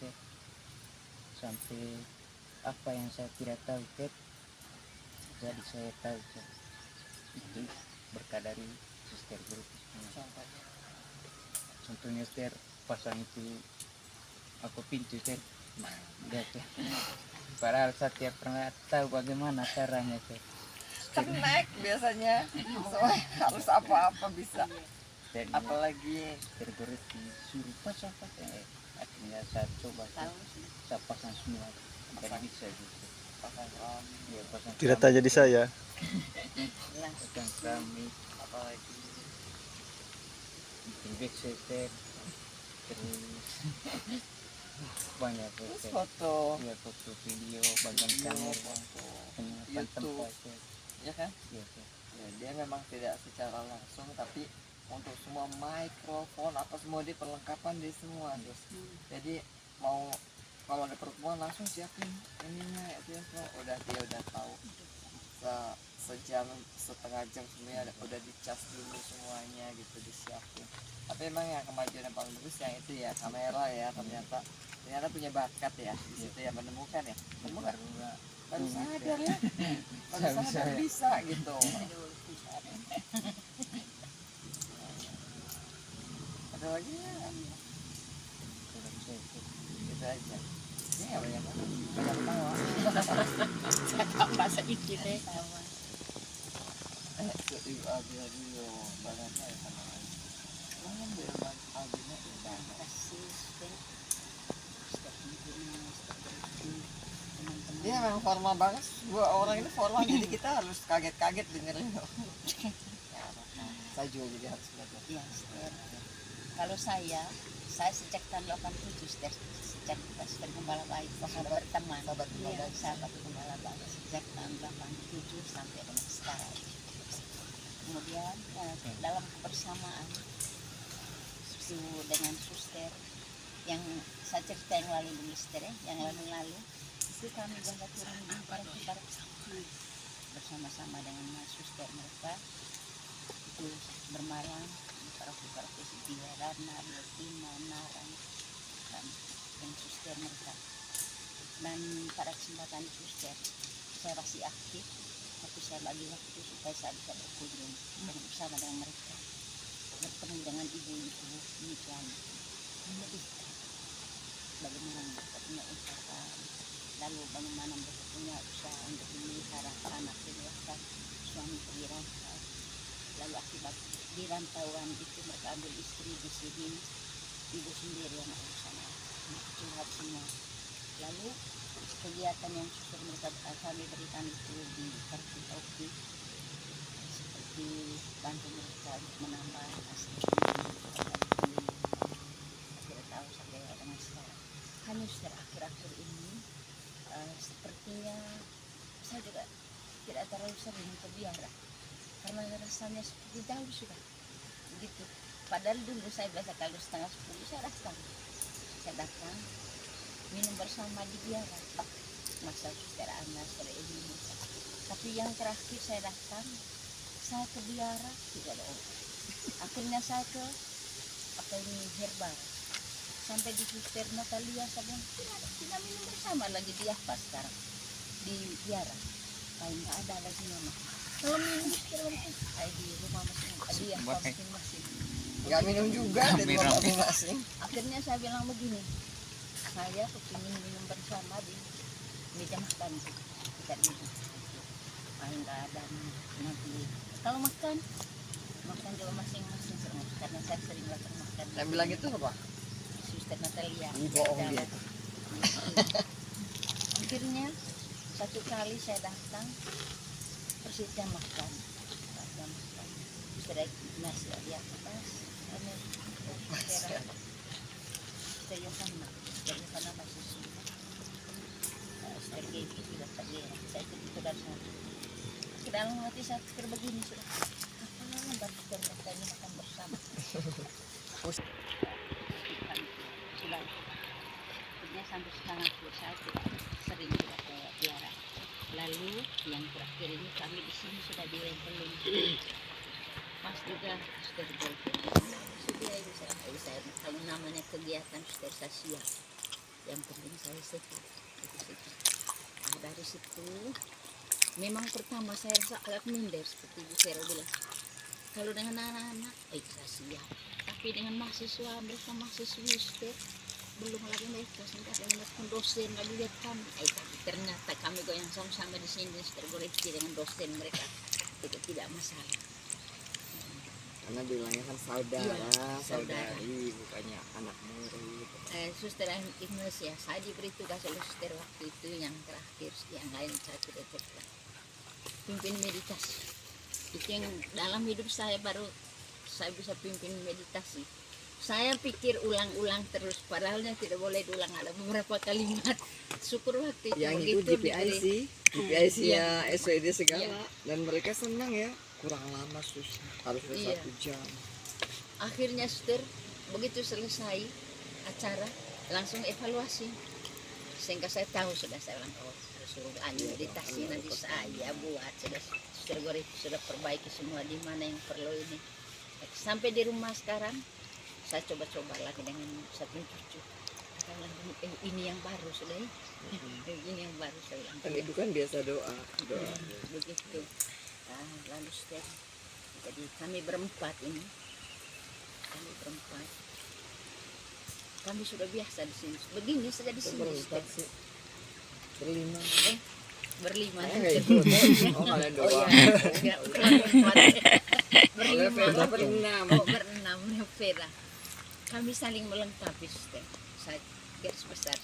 teh, sampai apa yang saya tidak tahu teh jadi saya tahu teh. Itu berkah dari suster grup. Contohnya teh pasang itu aku pintu teh, lihat teh. Padahal saya tidak pernah tahu bagaimana caranya teh. Snack biasanya soalnya harus apa-apa bisa, Dan apalagi tergerak disuruh pasang akhirnya saya coba saya pasang semua dan bisa gitu. pasang ram, Ya, pasang Tidak tak jadi saya. pasang keramik, apalagi bikin backsetter, terus banyak terus backsetter. foto, Ya, foto video bagian kamera foto, penyimpanan YouTube. tempat ya kan? ya teh. Ya, dia memang tidak secara langsung, tapi untuk semua mikrofon apa semua dia perlengkapan dia semua terus. Jadi mau kalau ada pertemuan langsung siapin ininya itu ya, udah dia udah tahu. Sejam setengah jam sebenarnya udah dicas dulu semuanya gitu, disiapin. Tapi emang yang kemajuan yang paling bagus yang itu ya kamera ya, ternyata punya bakat ya di situ ya, menemukan ya, baru sadar ya, baru sadar bisa gitu. Ada lagi ya, gitu aja. Ini apa ya, banyak tawa. Tambah sedikit deh sama. Ibu Abi yo barang saya sama aja. Mana biar Abinya udah. Kasih step teman-teman. Dia memang formal banget. Dua orang ini formal jadi kita harus kaget-kaget dengerin. Saya juga jadi harus belajar. Ya, step. Kalau saya sejak tahun 87 sejak Suster Gembala Baik sahabat berteman. Sahabat Gembala Baik sejak tahun 87 sampai dengan sekarang. Kemudian dalam kebersamaan itu dengan suster yang saya cerita yang lalu dulu suster ya, yang lalu itu kami jaga turun di barak bersama-sama dengan suster mereka itu bermalam di barak di Rana, Betina, Narang dan suster mereka. Dan pada kesempatan suster saya masih aktif, tapi saya bagi waktu supaya saya bisa berkunjung bersama dengan mereka, bertemu dengan ibu-ibu demikian, menyedihkan bagaimana mereka punya usaha, lalu bagaimana mereka punya usaha untuk memelihara anak dewasa, suami pergi rantau, lalu akibat di rantauan itu mereka ambil istri di sini, ibu sendiri yang ada di sana, curhat semua. Lalu kegiatan yang suster mereka kami berikan itu di kartu Oki seperti bantu mereka untuk menambah hasil tidak tahu sampai dengan sekarang. Hanya suster akhir-akhir ini sepertinya saya juga tidak terlalu sering ke biara karena rasanya seperti jauh sudah begitu. Padahal dulu saya biasa kalau setengah 10 saya datang minum bersama di biara masa suster Ana, suster Edina. Tapi yang terakhir saya datang, saya ke biara tidak ada obat. Akhirnya saya ke apa ini herbal. Sampai di suster Natalia saya bilang tidak minum bersama lagi di apa sekarang di biara. Kayak nggak ada lagi mama. Kalau minum di rumah masing-masing. Nggak minum juga di rumah masing-masing. Akhirnya saya bilang begini, saya kepingin minum bersama di meja makan kita duduk nggak ada nanti kalau makan juga masing-masing karena saya sering makan. Saya bilang gitu apa? Suster Natalia Bohong dia. Akhirnya satu kali saya datang persisnya makan sudah nasi di atas saya Yohana masih sudah terjadi tidak terjadi saya itu dari sana ke dalam hati saya pikir begini sudah kapan baru kita ini makan bersama sudah akhirnya sampai sekarang saya tidak sering tidak ke biara. Lalu yang terakhir ini kami di sini sudah dirempelin Mas juga sudah diboleh sudah itu saya tahu namanya kegiatan suster sosial yang penting saya sehat. Itu saja. Nah, dari situ memang pertama saya rasa agak minder seperti Bu Vera bilang. Kalau dengan anak-anak, saya siap. Tapi dengan mahasiswa, mereka mahasiswi Ustaz, belum lagi mereka sudah dengan dosen lagi lihat kami. Tapi ternyata kami yang sama-sama di sini terkoreksi dengan dosen mereka itu tidak masalah. Karena bilangnya kan saudara, Iya, saudari, bukannya anak murid. Suster Ignas ya, saya diberi tugas oleh suster waktu itu yang terakhir, yang lain saya tidak cepat. Pimpin meditasi. Itu yang dalam hidup saya baru saya bisa pimpin meditasi. Saya pikir ulang-ulang terus, padahalnya tidak boleh diulang, ada beberapa kalimat. Syukur waktu itu Yang begitu itu GPIC ya SWD segala, Iya. dan mereka senang ya. Kurang lama sus, harusnya Iya. 1 jam. Akhirnya suster begitu selesai acara langsung evaluasi, sehingga saya tahu sudah saya bilang harus suruh meditasi nanti saya buat sudah goreng, sudah perbaiki semua di mana yang perlu ini. Sampai di rumah sekarang saya coba-coba lagi dengan satu cucu. Saya bilang, ini yang baru sudah ini yang baru saya bilang. Dan itu kan biasa doa. Begitu. Nah, lalu suster, jadi kami berempat ini, kami sudah biasa di sini. Begini saja di sini. Berempat sih, berlima. Berlima. Saya nggak ikut. Oh kalian Oh doang. iya, berempat. Oleh Vera Berlima. berenam. Oh, berenam, Vera. Kami saling melengkapi, suster. Saya garis besar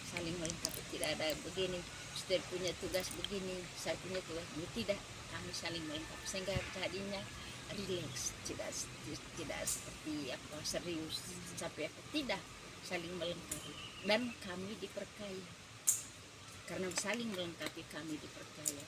saling melengkapi. Tidak ada begini, suster punya tugas begini, saya punya tugas begini. Tidak, kami saling melengkapi sehingga jadinya relax, tidak seperti apa serius sampai apa, tidak, saling melengkapi dan kami diperkaya karena saling melengkapi. Kami diperkaya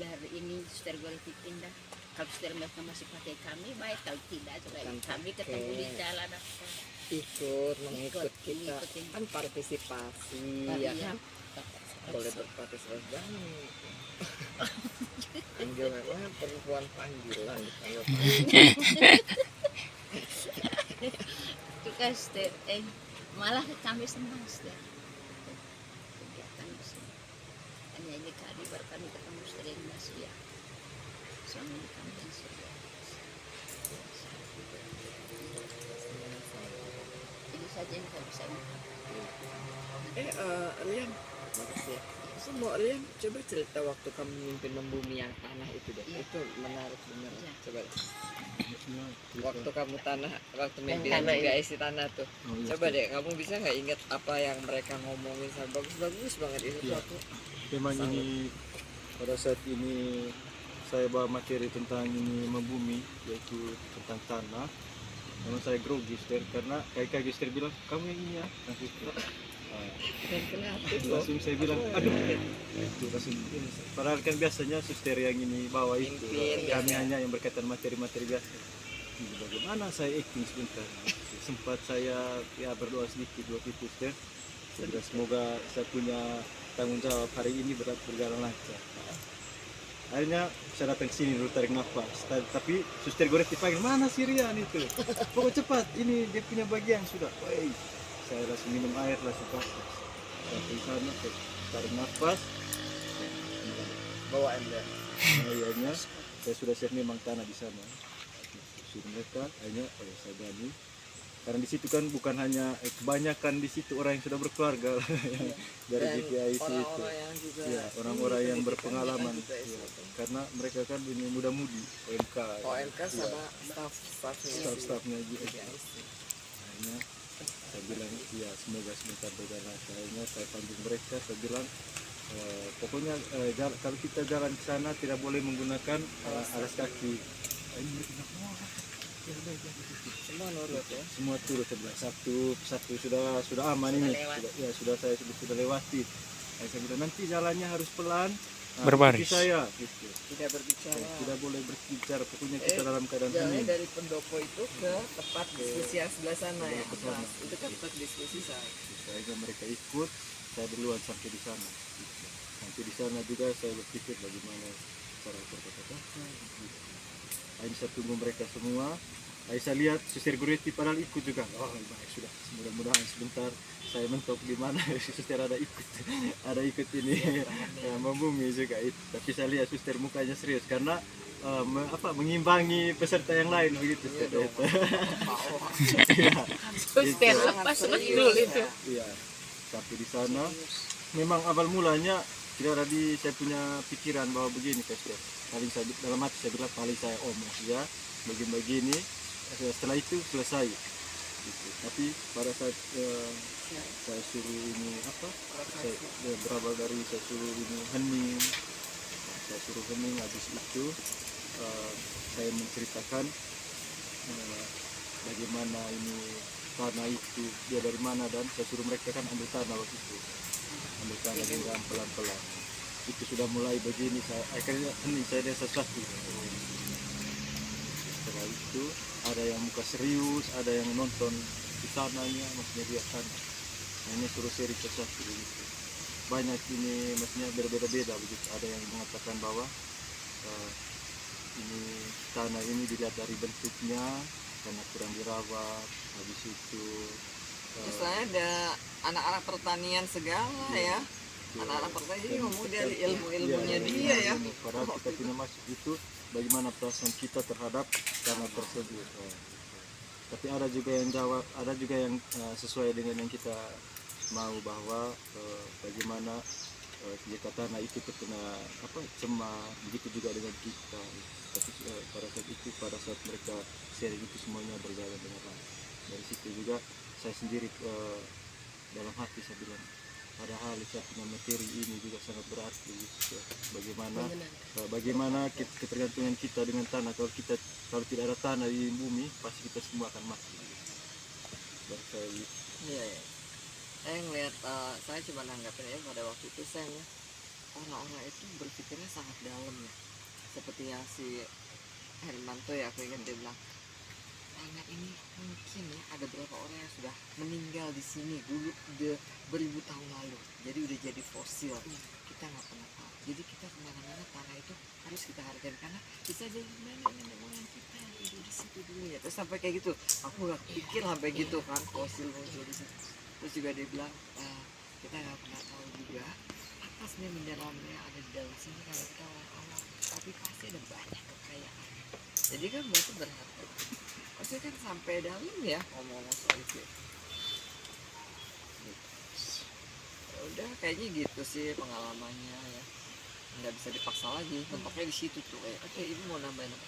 dari ini suster boleh pindah, kalau suster mereka masih pakai kami baik, kalau tidak juga kami ketemu di jalan apa Ikut mengikut kita ngikutin. kan partisipasi ya kan, boleh berpartisipasi banget. Panggil memang perempuan panggilan, dipanggil itu kan suster, malah kami senang suster kegiatan di sini. Hanya ini kali baru kami ketemu suster yang masih ya, selama ini kami yang sudah ini saja yang saya bisa Rian, makasih ya. Semua Rian, coba cerita waktu kamu memimpin membumi yang tanah itu deh. Iya. Itu menarik bener. Iya. Coba deh. Waktu kamu waktu memimpin tanah ini. isi tanah tuh. Oh, iya, Coba deh, kamu bisa nggak ingat apa yang mereka ngomongin? Bagus banget itu Iya. waktu. Memang ini pada saat ini saya bawa materi tentang ini membumi, yaitu tentang tanah. Memang saya grogi Ster, karena kayak Gister bilang kamu yang ini ya, Dan kreatif loh. langsung saya bilang aduh itu langsung ini. Padahal kan biasanya suster yang ini bawa itu, Pimpin, kami biasa. hanya yang berkaitan materi-materi biasa. Ini bagaimana saya acting sebentar, sempat saya ya berdoa sedikit waktu itu Ster. Semoga saya punya tanggung jawab hari ini berjalan lancar. Akhirnya saya datang ke sini dulu tarik nafas, tapi suster Goret dipanggil, mana si Rian itu? Pokok cepat, ini dia punya bagian sudah. Woi, saya langsung minum air, langsung pasas. Sampai sana, tarik nafas. Bawa Anda. Akhirnya saya sudah siap memang tanah di sana. Suruh mereka, akhirnya saya berani. Karena di situ kan bukan hanya kebanyakan di situ orang yang sudah berkeluarga yang dari GPIC itu. Orang-orang yang juga Ya, orang-orang yang pendidikan berpengalaman. juga ya, Ya, karena mereka kan ini muda-mudi, OMK. OMK Ya, sama staff-staffnya. staff-staffnya juga. GPIC. Akhirnya saya bilang ya semoga sebentar berjalan lancar. Akhirnya saya panggil mereka, saya bilang pokoknya kalau kita jalan ke sana tidak boleh menggunakan alas kaki. Ini mereka bilang, "Wah, ya udah, ya, gitu." Semua nurut ya. Semua turut sebelah satu sudah aman ini sudah saya sudah lewati. Saya bilang nanti jalannya harus pelan, Berbaris. ikuti saya gitu. Tidak berbicara. Tidak boleh berbicara, pokoknya kita dalam keadaan Jalannya hening. dari pendopo itu ke tempat diskusi yang sebelah sana ya. Ke sana. Itu kan tempat diskusi saya. Sehingga mereka ikut, saya duluan sampai di sana gitu. Sampai di sana juga saya berpikir bagaimana cara berkata-kata gitu. Akhirnya saya tunggu mereka semua, Saya lihat Suster Guretti padahal ikut juga. Oh baik sudah, mudah-mudahan sebentar saya mentok di mana suster ada ikut ini membumi juga itu. Tapi saya lihat suster mukanya serius karena mengimbangi peserta yang lain begitu. Iya dong. Iya. Suster lepas betul itu. Iya. Sampai di sana memang awal mulanya tidak ada di saya punya pikiran bahwa begini suster. Paling saya dalam hati saya bilang paling saya omong ya begini. Setelah itu selesai. Gitu. Tapi pada saat saya suruh ini saya berawal dari saya suruh ini hening, habis itu saya menceritakan bagaimana ini tanah itu dia dari mana, dan saya suruh mereka kan ambil tanah waktu itu, ambil tanah dengan pelan-pelan. Itu sudah mulai begini, saya akhirnya hening, saya ada sesuatu. Setelah itu ada yang muka serius, ada yang nonton di tanahnya, maksudnya dia tanah. Nah, ini suruh seri sesuatu begitu. Banyak ini maksudnya berbeda-beda begitu. Ada yang mengatakan bahwa ini tanah ini dilihat dari bentuknya karena kurang dirawat. Habis itu Misalnya ada anak-anak pertanian segala ya. Anak-anak pertanian jadi ngomong dari ilmu-ilmunya dia ya. Padahal kita punya masuk itu bagaimana perasaan kita terhadap tanah tersebut. Tapi ada juga yang jawab, ada juga yang sesuai dengan yang kita mau, bahwa bagaimana jika tanah itu terkena cemar, begitu juga dengan kita. Tapi pada saat mereka sharing itu semuanya berjalan dengan lancar. Dari situ juga saya sendiri dalam hati saya bilang, padahal saya punya materi ini juga sangat berarti gitu. Bagaimana ketergantungan kita dengan tanah. Kalau tidak ada tanah di bumi, pasti kita semua akan mati gitu. Dan saya gitu. Iya. Saya ngeliat, saya cuma nanggapin ya pada waktu itu saya ngeliat orang-orang itu berpikirnya sangat dalam ya. Seperti yang si Hermanto ya, aku ingat dia bilang, tanah ini mungkin ya ada beberapa orang yang sudah meninggal di sini dulu udah beribu tahun lalu, jadi udah jadi fosil. Kita nggak pernah tahu, jadi kita kemana-mana tanah itu harus kita hargai karena bisa jadi nenek moyang kita yang tidur di situ dulu ya. Terus sampai kayak gitu, aku nggak pikir sampai gitu kan fosil muncul di situ. Terus juga dia bilang kita nggak pernah tahu juga apa sebenarnya mineralnya ada di dalam sini kalau kita orang awam, tapi pasti ada banyak kekayaan. Jadi kan berarti berharga. Maksudnya kan sampai dalam ya ngomong-ngomong soal itu. Ya udah kayaknya gitu sih pengalamannya ya. Nggak bisa dipaksa lagi. Tempatnya di situ tuh. Oke, ibu mau nambahin apa?